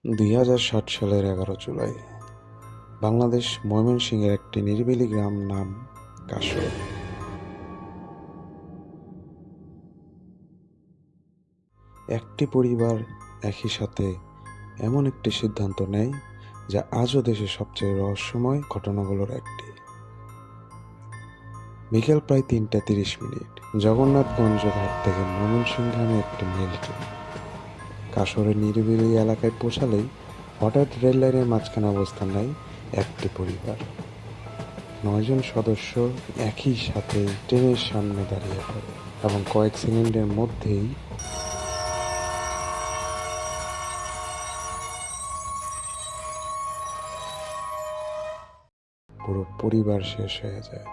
সালের 11 জুলাই বাংলাদেশ ময়মনসিংহের একটি নিরিবিলি গ্রাম নাম কাশর। একটি পরিবার একই সাথে এমন একটি সিদ্ধান্ত নেয় যা আজও দেশের সবচেয়ে রহস্যময় ঘটনাগুলোর একটি। বিকেল প্রায় 3:30 জগন্নাথগঞ্জ ঘাট থেকে ময়মনসিংহগামী একটি মেল ট্রেন কাশরের নিরিবিলি এলাকায় পৌঁছালেই হঠাৎ রেল লাইনের মাঝখানে অবস্থান নেয় একটি পরিবার। 9 জন সদস্য একই সাথে ট্রেনের সামনে দাঁড়িয়ে পড়ে এবং কয়েক সেকেন্ডের মধ্যেই পুরো পরিবার শেষ হয়ে যায়।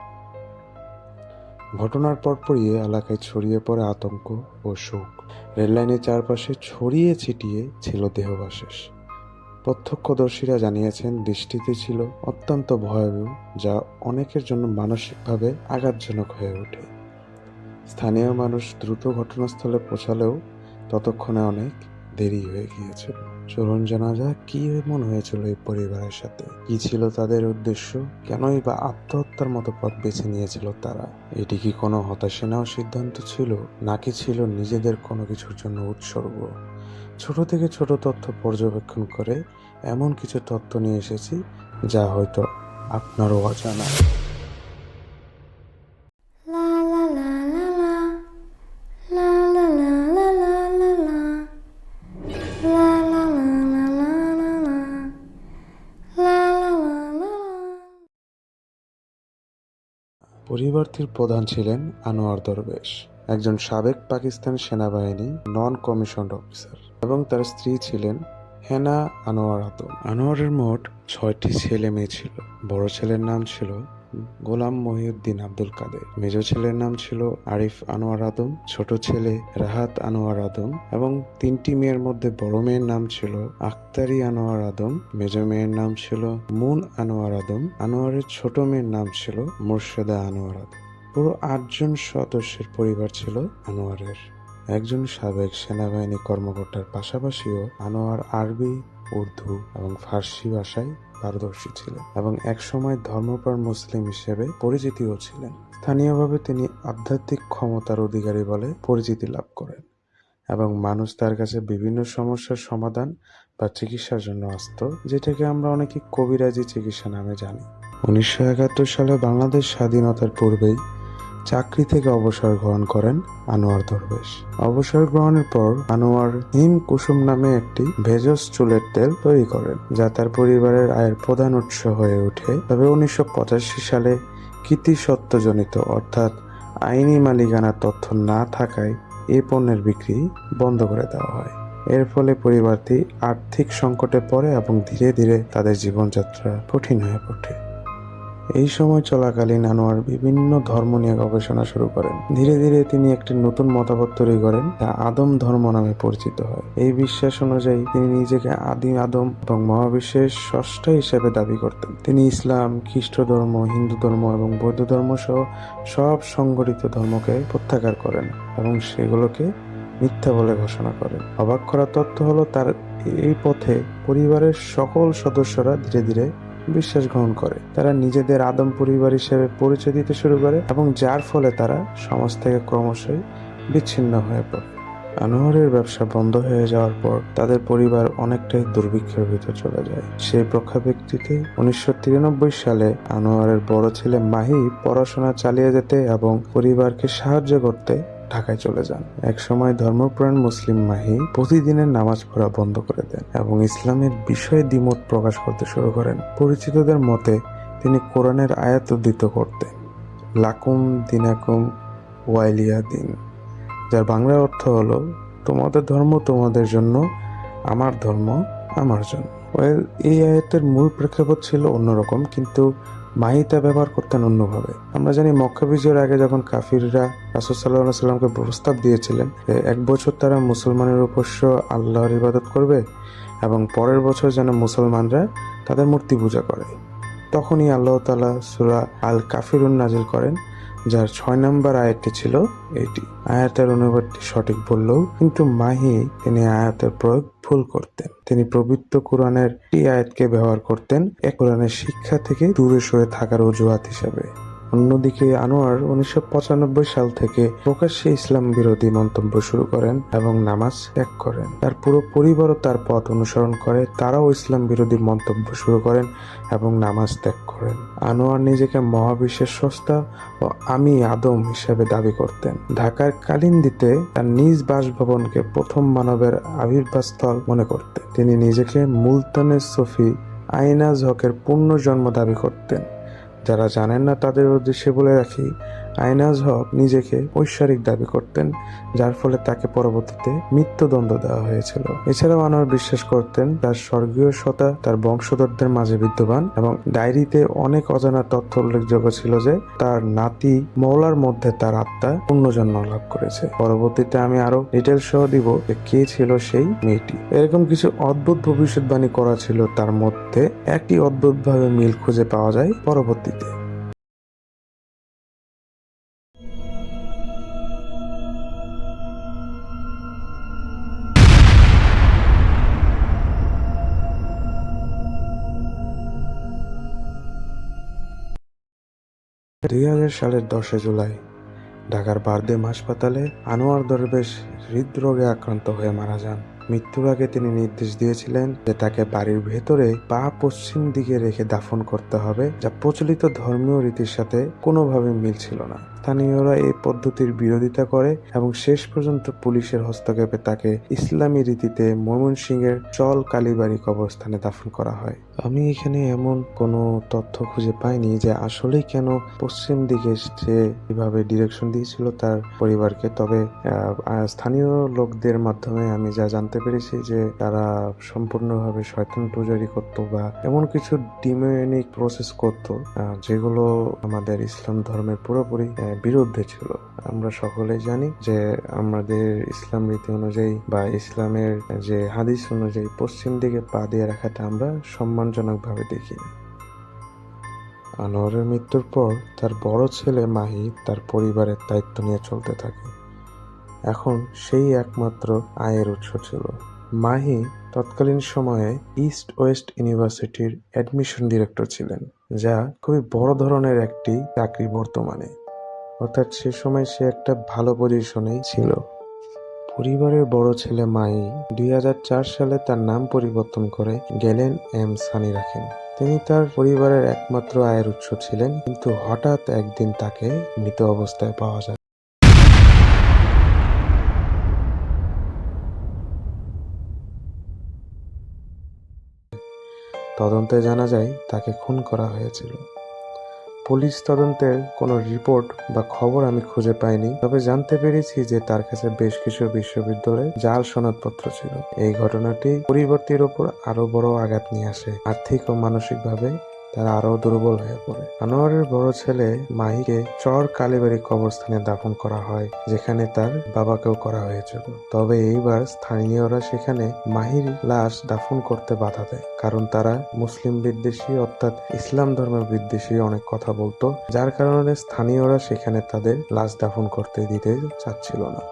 ঘটনার পরপরই এলাকায় ছড়িয়ে পড়ে আতঙ্ক ও শোক। রেললাইনের চারপাশে ছড়িয়ে ছিটিয়ে ছিল দেহাবশেষ। প্রত্যক্ষদর্শীরা জানিয়েছেন দৃষ্টিটি ছিল অত্যন্ত ভয়াবহ, যা অনেকের জন্য মানসিকভাবে আঘাতজনক হয়ে ওঠে। স্থানীয় মানুষ দ্রুত ঘটনাস্থলে পৌঁছালেও ততক্ষণে অনেক দেরি হয়ে গিয়েছিল। চলুন জানা যাক কি এমন হয়েছিল এই পরিবারের সাথে, কি ছিল তাদের উদ্দেশ্য, কেনই বা আত্মহত্যার মতো পথ বেছে নিয়েছিল তারা। এটি কি কোনো হতাশা নেওয়ার সিদ্ধান্ত ছিল, নাকি ছিল নিজেদের কোনো কিছুর জন্য উৎসর্গ? ছোট থেকে ছোট তথ্য পর্যবেক্ষণ করে এমন কিছু তথ্য নিয়ে এসেছি যা হয়তো আপনারও অজানা। পরিবারটির প্রধান ছিলেন আনোয়ার দরবেশ, একজন সাবেক পাকিস্তান সেনাবাহিনী নন কমিশনড অফিসার, এবং তার স্ত্রী ছিলেন হেনা আনোয়ার আদম। আনোয়ারের মোট 6টি ছেলে মেয়ে ছিল। বড় ছেলের নাম ছিল গোলাম মহিউদ্দিন আব্দুল কাদের, মেজ ছেলের নাম ছিল আরিফ আনোয়ার আদম, ছোট ছেলে রাহাত আনোয়ার আদম এবং 3টি মেয়ের মধ্যে বড় মেয়ের নাম ছিল আখতারি আনোয়ার আদম, মেজ মেয়ের নাম ছিল মুন আনোয়ার আদম, আনোয়ারের ছোট মেয়ের নাম ছিল মোর্শেদা আনোয়ার আদম। পুরো 8 জন সদস্যের পরিবার ছিল আনোয়ারের। একজন সাবেক সেনাবাহিনী কর্মকর্তার পাশাপাশিও আনোয়ার আরবি, উর্দু এবং ফার্সি ভাষায় পারদর্শী ছিলেন এবং একসময় ধর্মপ্রাণ মুসলিম হিসেবে পরিচিতিও ছিলেন। স্থানীয়ভাবে তিনি আধ্যাত্মিক ক্ষমতার অধিকারী বলে পরিচিতি লাভ করেন এবং মানুষ তার কাছে বিভিন্ন সমস্যার সমাধান বা চিকিৎসার জন্য আসত, যেটাকে আমরা অনেকে কবিরাজি চিকিৎসা নামে জানি। 1971 সালে বাংলাদেশ স্বাধীনতার পূর্বেই চাকরি থেকে অবসর গ্রহণ করেন আনোয়ার দরবেশ। অবসর গ্রহণের পর আনোয়ার হিম কুসুম নামে একটি ভেষজ চুলের তেল তৈরি করেন, যা তার পরিবারের আয়ের প্রধান উৎস হয়ে ওঠে। তবে 1985 সালে কীর্তিসত্ত্বজনিত অর্থাৎ আইনি মালিকানার তথ্য না থাকায় এই পণ্যের বিক্রি বন্ধ করে দেওয়া হয়। এর ফলে পরিবারটি আর্থিক সংকটে পড়ে এবং ধীরে ধীরে তাদের জীবনযাত্রা কঠিন হয়ে ওঠে। এই সময় চলাকালীন আনোয়ার বিভিন্ন ধর্ম নিয়ে গবেষণা শুরু করেন। ধীরে ধীরে তিনি একটি নতুন মতবাদ তৈরি করেন, যা আদম ধর্ম নামে পরিচিত হয়। এই বিশ্বাস অনুযায়ী তিনি নিজেকে আদি আদম এবং মহাবিশ্বের স্রষ্টা হিসেবে দাবি করতেন। তিনি ইসলাম, খ্রিস্ট ধর্ম, হিন্দু ধর্ম এবং বৌদ্ধ ধর্ম সহ সব সংগঠিত ধর্মকে প্রত্যাখ্যান করেন এবং সেগুলোকে মিথ্যা বলে ঘোষণা করেন। অবাক করা তথ্য হলো, তার এই পথে পরিবারের সকল সদস্যরা ধীরে ধীরে বিশ্বাস গ্রহণ করে। তারা নিজেদের আদম পরিবার হিসেবে পরিচয় দিতে শুরু করে এবং যার ফলে তারা সমাজ থেকে ক্রমশই বিচ্ছিন্ন হয়ে পড়ে। আনোয়ারের ব্যবসা বন্ধ হয়ে যাওয়ার পর তাদের পরিবার অনেকটাই দুর্ভিক্ষের ভিতর চলে যায়। সেই প্রেক্ষাপটে 1993 সালে আনোয়ারের বড় ছেলে মাহি পড়াশোনা চালিয়ে যেতে এবং পরিবারকে সাহায্য করতে ঢাকায় চলে যান। একসময় ধর্মপ্রাণ মুসলিম মাহি প্রতিদিনের নামাজ পড়া বন্ধ করে দেন এবং ইসলামের বিষয়ে দ্বিমত প্রকাশ করতে শুরু করেন। পরিচিতদের মতে তিনি কোরআনের আয়াত উদ্ধৃত করতেন, লাকুম দিনাকুম ওয়ালিয়া দিন, যার বাংলা অর্থ হলো তোমাদের ধর্ম তোমাদের জন্য, আমার ধর্ম আমার জন্য। এই আয়াতের মূল প্রেক্ষাপট ছিল অন্যরকম, কিন্তু মাহি তা ব্যবহার করতেন অন্যভাবে। আমরা জানি মক্কা বিজয়ের আগে যখন কাফিররা রাসূল সাল্লাল্লাহু আলাইহি সাল্লামকে প্রস্তাব দিয়েছিলেন 1 বছর তারা মুসলমানের উপাস্য আল্লাহর ইবাদত করবে এবং পরের বছর যেন মুসলমানরা তাদের মূর্তি পূজা করে, তখনই আল্লাহ তাআলা সূরা আল কাফিরুন নাজিল করেন যার ৬ নম্বর আয়াতটি ছিল এটি। আয়াতের অনুবাদটি সঠিক বললেও কিন্তু মাহি তিনি আয়াতের প্রয়োগ ভুল করতেন। তিনি পবিত্র কোরআনের এই আয়াতকে ব্যবহার করতেন এক কোরআনের শিক্ষা থেকে দূরে সরে থাকার অজুহাত হিসেবে। অন্যদিকে আনোয়ার ১৯৯৫ সাল থেকে প্রকাশ্যে ইসলাম বিরোধী মন্তব্য শুরু করেন এবং নামাজ ত্যাগ করেন। তার পুরো পরিবারও তার পথ অনুসরণ করে, তারাও ইসলাম বিরোধী মন্তব্য শুরু করেন এবং নামাজ ত্যাগ করেন। আনোয়ার নিজেকে মহাবিশ্বের স্রষ্টা ও আমি আদম হিসেবে দাবি করতেন। ঢাকার কালিন্দিতে তার নিজ বাসভবনকে প্রথম মানবের আবির্ভাবস্থল মনে করতেন। তিনি নিজেকে মুলতানের সফি আইনাজ হকের পুনর্জন্ম দাবি করতেন। যারা জানেন না তাদের উদ্দেশ্যে বলে রাখি, আইনাজ হক নিজেকে ঐশ্বরিক দাবি করতেন, যার ফলে তাকে পরবর্তীতে মৃত্যুদণ্ড দেওয়া হয়েছিল। এছাড়াও আনোয়ার বিশ্বাস করতেন তার স্বর্গীয় সত্তা তার বংশধরদের মাঝে বিদ্যমান এবং ডায়েরিতে অনেক অজানা তথ্য উল্লেখযোগ্য ছিল যে তার নাতি মওলার মধ্যে তার আত্মা পুনর্জন্ম লাভ করেছে। পরবর্তীতে আমি আরো ডিটেল সহ দিব যে কে ছিল সেই মেয়েটি। এরকম কিছু অদ্ভুত ভবিষ্যৎবাণী করা ছিল, তার মধ্যে একটি অদ্ভুতভাবে মিল খুঁজে পাওয়া যায় পরবর্তীতে। সালের 10 জুলাই ঢাকার বারদেম হাসপাতালে আনোয়ার দরবেশ হৃদরোগে আক্রান্ত হয়ে মারা যান। মৃত্যুর আগে তিনি নির্দেশ দিয়েছিলেন যে তাকে বাড়ির ভেতরে পা পশ্চিম দিকে রেখে দাফন করতে হবে, যা প্রচলিত ধর্মীয় রীতির সাথে কোনোভাবে মিল ছিল না। স্থানীয়রা এই পদ্ধতির বিরোধিতা করে এবং শেষ পর্যন্ত পুলিশের হস্তক্ষেপে তাকে ইসলামী রীতিতে ময়মনসিংহের চল কালীবাড়ি কবরস্থানে দাফন করা হয়। আমি এখানে এমন কোনো তথ্য খুঁজে পাইনি যে আসলেই কেন পশ্চিম দিকে সে এভাবে ডিরেকশন দিয়েছিল তার পরিবারকে। তবে স্থানীয় লোকদের মাধ্যমে আমি যা জানতে পেরেছি যে তারা সম্পূর্ণভাবে শয়তান পূজারি করতো বা এমন কিছু ডিমোনিক প্রসেস করতো যেগুলো আমাদের ইসলাম ধর্মের পুরোপুরি বিরুদ্ধে ছিল। আমরা সকলেই জানি যে আমাদের ইসলাম রীতি অনুযায়ী বা ইসলামের যে হাদিস অনুযায়ী পশ্চিম দিকে পা দিয়ে রাখাটা আমরা সম্মানজনক ভাবে দেখি। আনোয়ারের মৃত্যুর পর তার বড় ছেলে মাহি তার পরিবারের দায়িত্ব নিয়ে চলতে থাকে। এখন সেই একমাত্র আয়ের উৎস ছিল। মাহি তৎকালীন সময়ে ইস্ট ওয়েস্ট ইউনিভার্সিটির অ্যাডমিশন ডিরেক্টর ছিলেন, যা খুবই বড় ধরনের একটি চাকরি বর্তমানে। অর্থাৎ সে সময় সে একটা ভালো পজিশনেই ছিল। পরিবারের বড় ছেলে মাহি 2004 সালে তার নাম পরিবর্তন করে গেলেন এম সানি রাখেন। তিনি তার পরিবারের একমাত্র আয়ের উৎস ছিলেন, কিন্তু হঠাৎ একদিন তাকে মৃত অবস্থায় পাওয়া যায়। তদন্তে জানা যায় তাকে খুন করা হয়েছিল। পুলিশ তদন্তের কোনো রিপোর্ট বা খবর আমি খুঁজে পাইনি, তবে জানতে পেরেছি যে তার কাছে বেশ কিছু বিশ্ববিদ্যালয়ে জাল সনদপত্র ছিল। এই ঘটনাটি পরিবর্তীর ওপর আরো বড় আঘাত নিয়ে আসে। আর্থিক ও মানসিকভাবে তারা আরো দুর্বল হয়ে পড়ে। আনোয়ারের বড় ছেলে মাহিকে চর কালীবাড়ি কবরস্থানে দাফন করা হয়, যেখানে তার বাবাকেও করা হয়েছিল। তবে এইবার স্থানীয়রা সেখানে মাহির লাশ দাফন করতে বাধা দেয়, কারণ তারা মুসলিম বিদ্বেষী অর্থাৎ ইসলাম ধর্মের বিদ্বেষী অনেক কথা বলতো, যার কারণে স্থানীয়রা সেখানে তাদের লাশ দাফন করতে দিতে চাচ্ছিল না।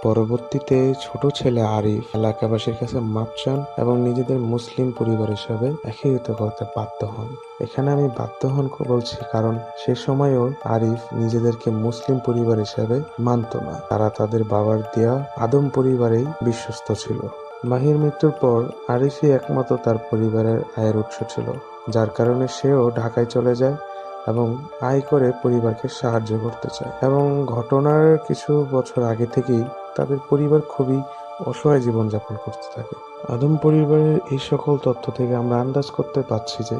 পরবর্তীতে ছোট ছেলে আরিফ এলাকাবাসীর কাছে মাপ চান এবং নিজেদের মুসলিম পরিবার হিসাবে একীভূত করতে বাধ্য হন। এখানে আমি বাধ্য হন বলছি কারণ সে সময়ও আরিফ নিজেদেরকে মুসলিম পরিবার হিসাবে মানত না। তারা তাদের বাবার দেয়া আদম পরিবারেই বিশ্বস্ত ছিল। মাহির মৃত্যুর পর আরিফই একমাত্র তার পরিবারের আয়ের উৎস ছিল, যার কারণে সেও ঢাকায় চলে যায় এবং আয় করে পরিবারকে সাহায্য করতে চায়। এবং ঘটনার কিছু বছর আগে থেকেই তাদের পরিবার খুবই অসহায় জীবনযাপন করতে থাকে। আদম পরিবারের এই সকল তথ্য থেকে আমরা আন্দাজ করতে পারছি যে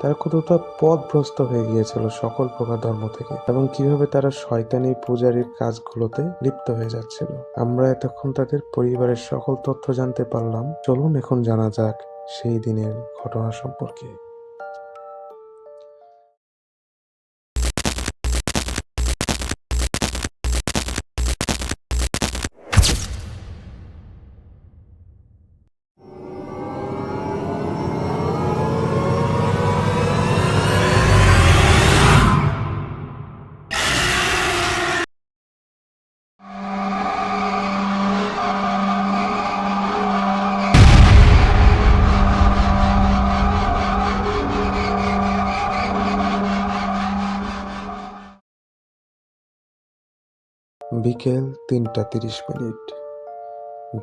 তারা কতটা পথভ্রষ্ট হয়ে গিয়েছিল সকল প্রকার ধর্ম থেকে এবং কিভাবে তারা শয়তানি পূজারীর কাজগুলোতে লিপ্ত হয়ে যাচ্ছিল। আমরা এতক্ষণ তাদের পরিবারের সকল তথ্য জানতে পারলাম। চলুন এখন জানা যাক সেই দিনের ঘটনা সম্পর্কে। বিকেল ৩:৩০।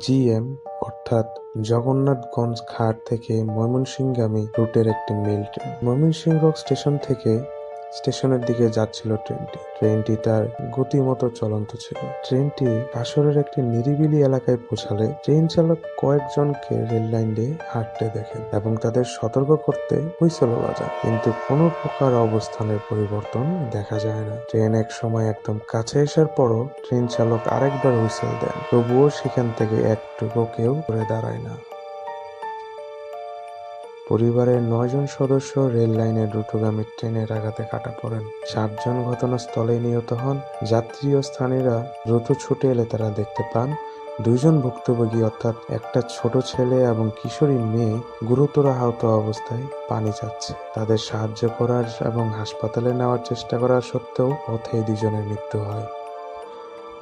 জিএম অর্থাৎ জগন্নাথগঞ্জ ঘাট থেকে ময়মনসিংহগামী রুটের একটি মেল ট্রেন ময়মনসিংহ স্টেশন থেকে স্টেশনের দিকে যাচ্ছিল ট্রেনটি তার গতিমতো চলন্ত ছিল। ট্রেনটি আসরের একটি নিরিবিলি এলাকায় পৌঁছালে ট্রেন চালক কয়েকজনকে রেল লাইন দিয়ে হাঁটতে দেখেন এবং তাদের সতর্ক করতে হুইসেল বাজান, কিন্তু কোনো প্রকার অবস্থানের পরিবর্তন দেখা যায় না। ট্রেন এক সময় একদম কাছে আসার পরও ট্রেন চালক আরেকবার হুইসেল দেন, তবুও সেখান থেকে একটুকু কেউ ঘুরে দাঁড়ায় না। পরিবারের ৯ জন সদস্য রেল লাইনের দ্রুতগামী ট্রেনের আঘাতে কাটা পড়েন। 7 জন ঘটনাস্থলে নিহত হন। যাত্রী ও স্থানীয়রা দ্রুত ছুটে এলে তারা দেখতে পান 2 জন ভুক্তভোগী অর্থাৎ একটা ছোট ছেলে এবং কিশোরী মেয়ে গুরুতর আহত অবস্থায় পানি চাচ্ছে। তাদের সাহায্য করার এবং হাসপাতালে নেওয়ার চেষ্টা করা সত্ত্বেও পথেই 2 জনের মৃত্যু হয়।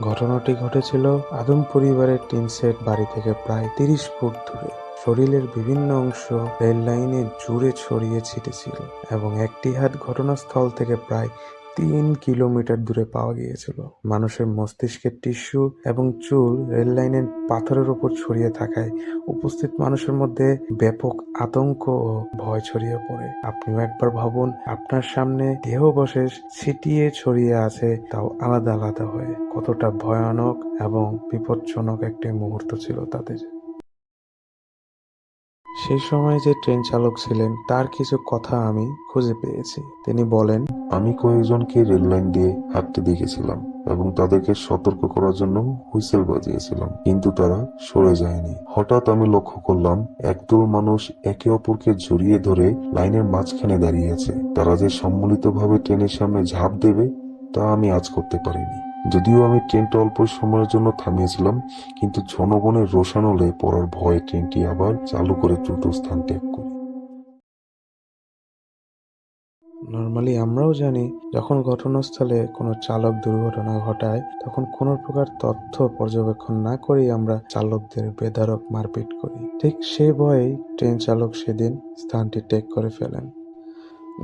ঘটনাটি ঘটেছিল আদম পরিবারের টিন সেট বাড়ি থেকে প্রায় 30 ফুট দূরে। শরীরের বিভিন্ন অংশ রেল লাইনে জুড়ে ছড়িয়ে ছিটেছিল এবং একটি হাত ঘটনাস্থল থেকে প্রায় 3 কিলোমিটার দূরে পাওয়া গিয়েছিল। মানুষের মস্তিষ্কের টিস্যু এবং চুল রেল লাইনের পাথরের উপর ছড়িয়ে থাকায় উপস্থিত মানুষের মধ্যে ব্যাপক আতঙ্ক ও ভয় ছড়িয়ে পড়ে। আপনিও একবার ভাবুন, আপনার সামনে দেহাবশেষ ছিটিয়ে ছড়িয়ে আছে, তাও আলাদা আলাদা হয়ে। কতটা ভয়ানক এবং বিপজ্জনক একটি মুহূর্ত ছিল তাদের। সেই সময় যে ট্রেন চালক ছিলেন তার কিছু কথা আমি খুঁজে পেয়েছি। তিনি বলেন, আমি কয়েকজনকে রেল লাইন দিয়ে হাঁটতে দেখেছিলাম এবং তাদেরকে সতর্ক করার জন্য হুইসেল বাজিয়েছিলাম, কিন্তু তারা সরে যায়নি। হঠাৎ আমি লক্ষ্য করলাম একদল মানুষ একে অপরকে জড়িয়ে ধরে লাইনের মাঝখানে দাঁড়িয়ে আছে। তারা যে সম্মিলিতভাবে ট্রেনের সামনে ঝাঁপ দেবে তা আমি আজ করতে পারিনি। যদিও আমি ট্রেনটা অল্প সময়ের জন্য থামিয়েছিলাম, কিন্তু জনগণের রোষানলে পড়ার ভয়ে ট্রেনটি আবার চালু করে দ্রুত স্থান ত্যাগ করি। নর্মালি আমরাও জানি যখন ঘটনাস্থলে কোনো চালক দুর্ঘটনা ঘটায় তখন কোনো প্রকার তথ্য পর্যবেক্ষণ না করেই আমরা চালকদের বেধড়ক মারপিট করি। ঠিক সে ভয়েই ট্রেন চালক সেদিন স্থানটি ত্যাগ করে ফেলেন।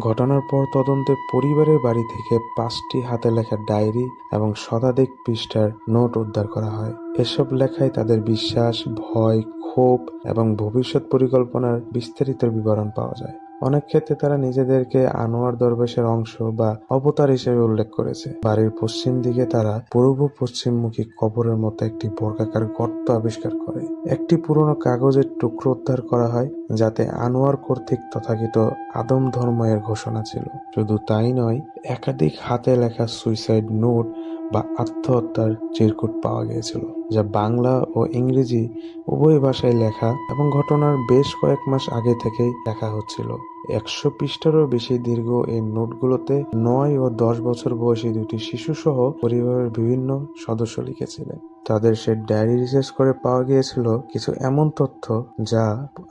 ঘটনার পর তদন্তে পরিবারের বাড়ি থেকে 5টি হাতে লেখা ডায়েরি এবং শতাধিক পৃষ্ঠার নোট উদ্ধার করা হয়। এসব লেখায় তাদের বিশ্বাস, ভয়, ক্ষোভ এবং ভবিষ্যৎ পরিকল্পনার বিস্তারিত বিবরণ পাওয়া যায়। অনেক ক্ষেত্রে তারা নিজেদেরকে আনোয়ার দরবেশের অংশ বা অবতার হিসেবে উল্লেখ করেছে। বাড়ির পশ্চিম দিকে তারা পূর্ব পশ্চিমমুখী কবরের মতো একটি বর্গাকার গর্ত আবিষ্কার করে। একটি পুরনো কাগজের টুকরো উদ্ধার করা হয় যাতে আনোয়ার কর্তৃক তথাকথিত আদম ধর্মের ঘোষণা ছিল। শুধু তাই নয়, একাধিক হাতে লেখা সুইসাইড নোট বা আত্মহত্যার চিরকুট পাওয়া গিয়েছিল, যা বাংলা ও ইংরেজি উভয় ভাষায় লেখা এবং ঘটনার বেশ কয়েক মাস আগে থেকেই লেখা হচ্ছিল। 100 পৃষ্ঠারও বেশি দীর্ঘ এই নোটগুলোতে 9 ও 10 বছর বয়সী 2টি শিশু সহ পরিবারের বিভিন্ন সদস্য লিখেছিলেন। তাদের সে ডায়েরি রিসার্চ করে পাওয়া গিয়েছিল কিছু এমন তথ্য যা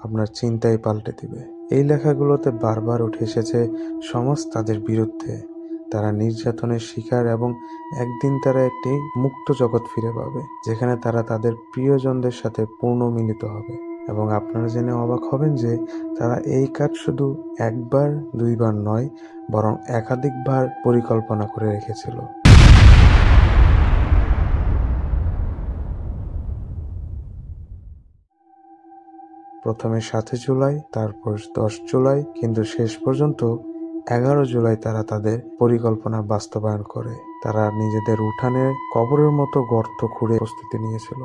আপনার চিন্তাই পাল্টে দিবে। এই লেখাগুলোতে বারবার উঠে এসেছে সমাজ তাদের বিরুদ্ধে, তারা নির্যাতনের শিকার এবং একদিন তারা একটি মুক্ত জগৎ ফিরে পাবে যেখানে তারা তাদের প্রিয়জনদের সাথে পূর্ণ মিলিত হবে। এবং আপনারা জেনে অবাক হবেন যে তারা এই কাজ শুধু একবার দুইবার নয়, বরং একাধিকবার পরিকল্পনা করে রেখেছিল। প্রথমে 7 জুলাই, তারপর 10 জুলাই, কিন্তু শেষ পর্যন্ত 11 জুলাই তারা তাদের পরিকল্পনা বাস্তবায়ন করে। তারা নিজেদের উঠানে কবরের মতো গর্ত খুঁড়ে প্রস্তুতি নিয়েছিল।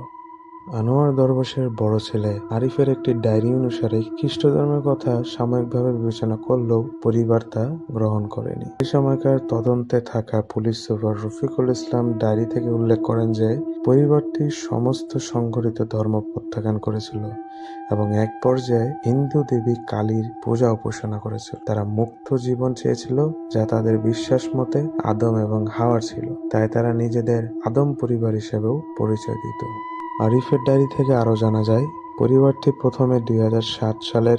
আনোয়ার দরবেশের বড় ছেলে আরিফের একটি ডায়েরি অনুসারে খ্রিস্ট ধর্মের কথা সাময়িকভাবে বিবেচনা করলেও পরিবার তা গ্রহণ করেনি। এই সময়কার তদন্তে থাকা police super Rafiqul Islam diary থেকে উল্লেখ করেন যে পরিবারটি সমস্ত সংগঠিত ধর্ম প্রত্যাখ্যান করেছিল এবং এক পর্যায়ে হিন্দু দেবী কালীর পূজা উপাসনা করেছিল। তারা মুক্ত জীবন চেয়েছিল যা তাদের বিশ্বাস মতে আদম এবং হাওয়ার ছিল, তাই তারা নিজেদের আদম পরিবার হিসেবেও পরিচয় দিত। আরিফের ডায়েরি থেকে আরও জানা যায় পরিবারটি প্রথমে 2007 সালের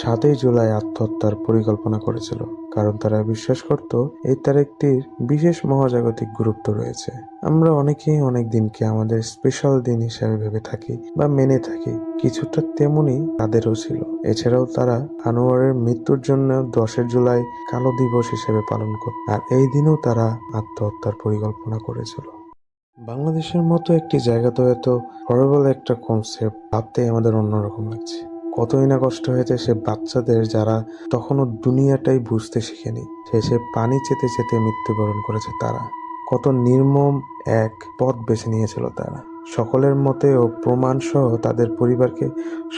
7 জুলাই আত্মহত্যার পরিকল্পনা করেছিল, কারণ তারা বিশ্বাস করত এই তারিখটির বিশেষ মহাজাগতিক গুরুত্ব রয়েছে। আমরা অনেকেই অনেক দিনকে আমাদের স্পেশাল দিন হিসেবে ভেবে থাকি বা মেনে থাকি, কিছুটা তেমনি তাদেরও ছিল। এছাড়াও তারা আনোয়ারের মৃত্যুর জন্য 10 জুলাই কালো দিবস হিসেবে পালন করত, আর এই দিনেও তারা আত্মহত্যার পরিকল্পনা করেছিল। বাংলাদেশের মতো একটি জায়গাতে হয়তো হরেবল একটা কনসেপ্ট ভাবতেই আমাদের অন্যরকম লাগছে। কতই না কষ্ট হয়েছে সে বাচ্চাদের, যারা তখনও দুনিয়াটাই বুঝতে শিখেনি। শেষে পানি চেতে চেতে মৃত্যুবরণ করেছে তারা। কত নির্মম এক পথ বেছে নিয়েছিল তারা। সকলের মতে ও প্রমাণ সহ তাদের পরিবারকে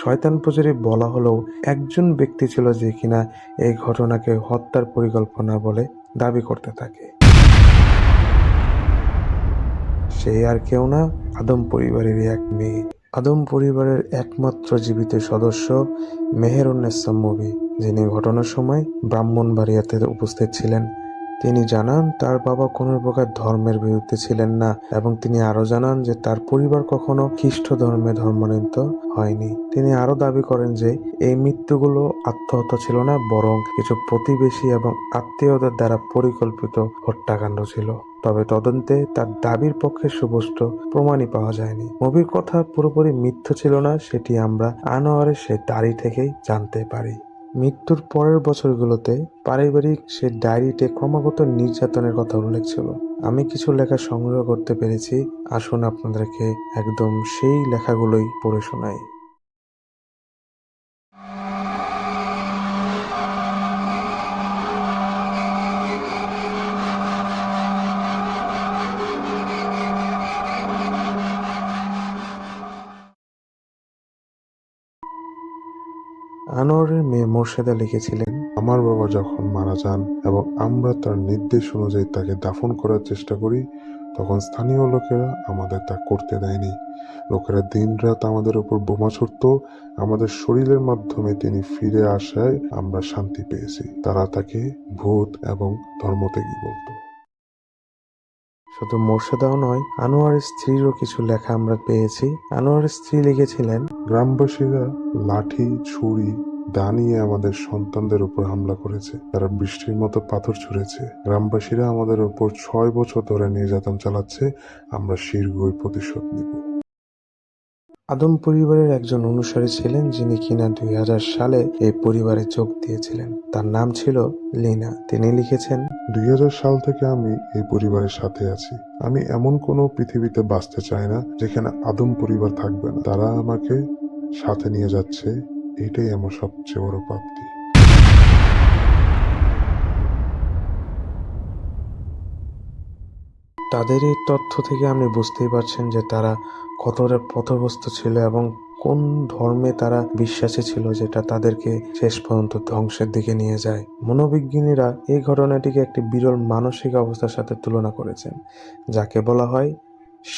শয়তান পূজারী বলা হলেও একজন ব্যক্তি ছিল যে কিনা এই ঘটনাকে হত্যার পরিকল্পনা বলে দাবি করতে থাকে। সে আর কেউ না, আদম পরিবারেরই এক মেয়ে। আদম পরিবারের একমাত্র জীবিত সদস্য মেহেরুন্নেছা মুবি, যিনি ঘটনার সময় ব্রাহ্মণবাড়িয়াতে উপস্থিত ছিলেন। তিনি জানান তার বাবা কোনো প্রকার ধর্মের বিরুদ্ধে ছিলেন না, এবং তিনি আরো জানান যে তার পরিবার কখনো খ্রিস্ট ধর্মে ধর্মান্তরিত হয়নি। তিনি আরো দাবি করেন যে এই মৃত্যুগুলো আত্মহত্যা ছিল না, বরং কিছু প্রতিবেশী এবং আত্মীয়দের দ্বারা পরিকল্পিত হত্যাকাণ্ড ছিল। তবে তদন্তে তার দাবির পক্ষে সুস্পষ্ট প্রমাণই পাওয়া যায়নি। মুভির কথা পুরোপুরি মিথ্যা ছিল না, সেটি আমরা আনোয়ারের সে ডায়েরি থেকেই জানতে পারি। মৃত্যুর পরের বছরগুলোতে পারিবারিক সে ডায়েরিতে ক্রমাগত নির্যাতনের কথা উল্লেখ ছিল। আমি কিছু লেখা সংগ্রহ করতে পেরেছি, আসুন আপনাদেরকে একদম সেই লেখাগুলোই পড়ে শোনাই। আনোয়ারের মেয়ে মোর্শেদা লিখেছিলেন, আমার বাবা যখন মারা যান এবং আমরা তার নির্দেশ অনুযায়ী তাকে দাফন করার চেষ্টা করি, তখন স্থানীয় লোকেরা আমাদের তা করতে দেয়নি। লোকেরা দিনরাত আমাদের উপর বোমা ছুড়ত। আমাদের শরীরের মাধ্যমে তিনি ফিরে আসায় আমরা শান্তি পেয়েছি। তারা তাকে ভূত এবং ধর্মত্যাগী বলতো। শুধু মোর্শেদাও নয়, আনোয়ারের স্ত্রীরও কিছু লেখা আমরা পেয়েছি। আনোয়ারের স্ত্রী লিখেছিলেন, গ্রামবাসীরা লাঠি, ছুরি, দা নিয়ে আমাদের সন্তানদের উপর হামলা করেছে। তারা বৃষ্টির মতো পাথর ছুঁড়েছে। গ্রামবাসীরা আমাদের উপর 6 বছর ধরে নির্যাতন চালাচ্ছে। আমরা শীঘ্রই প্রতিশোধ নিব। আদম পরিবারের একজন অনুসারী ছিলেন, যিনি কিনা 2000 সালে এই পরিবারে যোগ দিয়েছিলেন। তার নাম ছিল লিনা। তিনি লিখেছেন, 2000 সাল থেকে আমি এই পরিবারের সাথে আছি। আমি এমন কোনো পৃথিবীতে বাঁচতে চাই না যেখানে আদম পরিবার থাকবে না। তারা আমাকে সাথে নিয়ে যাচ্ছে, এটাই আমার সবচেয়ে বড় প্রাপ্তি। তাদের এই তথ্য থেকে আপনি বুঝতেই পারছেন যে তারা কতটা পথভ্রষ্ট ছিল এবং কোন ধর্মে তারা বিশ্বাসী ছিল, যেটা তাদেরকে শেষ পর্যন্ত ধ্বংসের দিকে নিয়ে যায়। মনোবিজ্ঞানীরা এই ঘটনাটিকে একটি বিরল মানসিক অবস্থার সাথে তুলনা করেছেন, যাকে বলা হয়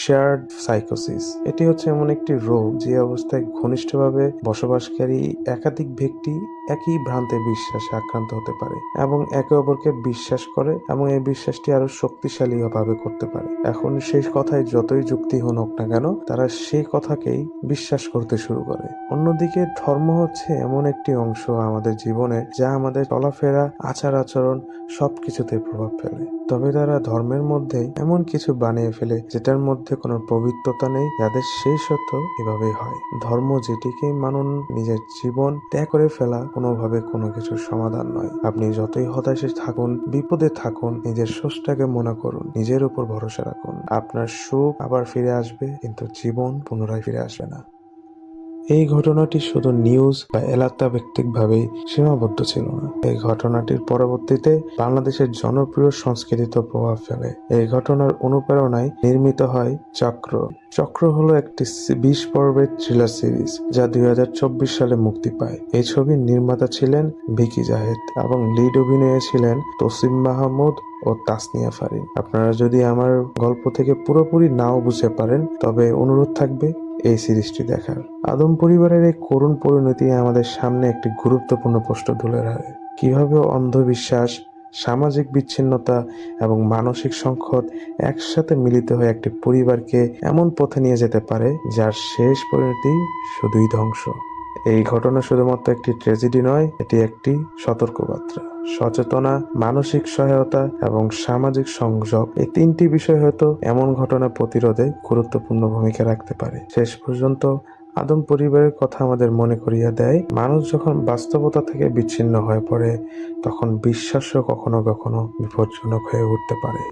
শেয়ার্ড সাইকোসিস। এটি হচ্ছে এমন একটি রোগ যে অবস্থায় ঘনিষ্ঠভাবে বসবাসকারী একাধিক ব্যক্তি একই ভ্রান্তে বিশ্বাসে আক্রান্ত হতে পারে এবং একে অপরকে বিশ্বাস করে, এবং এই বিশ্বাসটি আরো শক্তিশালী ভাবে করতে পারে। এখন সেই কথায় যতই যুক্তি হোক না কেন, তারা সেই কথাকেই বিশ্বাস করতে শুরু করে। অন্যদিকে ধর্ম হচ্ছে এমন একটি অংশ আমাদের জীবনে যা আমাদের চলাফেরা, আচার আচরণ সবকিছুতে প্রভাব ফেলে। তবে তারা ধর্মের মধ্যে এমন কিছু বানিয়ে ফেলে যেটার মধ্যে কোনো পবিত্রতা নেই, যাদের সেই সত্য এভাবেই হয়। ধর্ম যেটিকেই মানুন, নিজের জীবন ত্যাগ করে ফেলা কোনোভাবে কোনো কিছুর সমাধান নয়। আপনি যতই হতাশে থাকুন, বিপদে থাকুন, নিজের স্রষ্টাকে মনে করুন, নিজের উপর ভরসা রাখুন। আপনার সুখ আবার ফিরে আসবে, কিন্তু জীবন পুনরায় ফিরে আসবে না। এই ঘটনাটি শুধু নিউজ বা এলাকা ব্যক্তিকভাবেই সীমাবদ্ধ ছিল না। এই ঘটনাটির পরবর্তীতে বাংলাদেশের জনপ্রিয় সংস্কৃতিতে প্রভাব ফেলে। এই ঘটনার অনুপ্রেরণায় নির্মিত হয় চক্র। চক্র হলো একটি 20 পর্বের থ্রিলার সিরিজ, যা 2024 সালে মুক্তি পায়। এই ছবির নির্মাতা ছিলেন ভিকি জাহেদ এবং লিড অভিনয়ে ছিলেন তসিম মাহমুদ ও তাসনিয়া ফারিন। আপনারা যদি আমার গল্প থেকে পুরোপুরি নাও বুঝতে পারেন, তবে অনুরোধ থাকবে এই সিরিজটি দেখার। আদম পরিবারের এই করুণ পরিণতি আমাদের সামনে একটি গুরুত্বপূর্ণ প্রশ্ন তুলে ধরে। কিভাবে অন্ধবিশ্বাস, সামাজিক বিচ্ছিন্নতা এবং মানসিক সংকট একসাথে মিলিত হয়ে একটি পরিবারকে এমন পথে নিয়ে যেতে পারে যার শেষ পরিণতি শুধুই ধ্বংস। এই ঘটনা শুধুমাত্র একটি ট্র্যাজেডি নয়, এটি একটি সতর্কবার্তা। সচেতনা, মানসিক সহায়তা এবং সামাজিক সংযোগ, এই 3টি বিষয় হয়তো এমন ঘটনা প্রতিরোধে গুরুত্বপূর্ণ ভূমিকা রাখতে পারে। শেষ পর্যন্ত আদম পরিবারের কথা আমাদের মনে করিয়ে দেয়, মানুষ যখন বাস্তবতা থেকে বিচ্ছিন্ন হয়ে পড়ে, তখন বিশ্বাসও কখনো কখনো বিপজ্জনক হয়ে উঠতে পারে।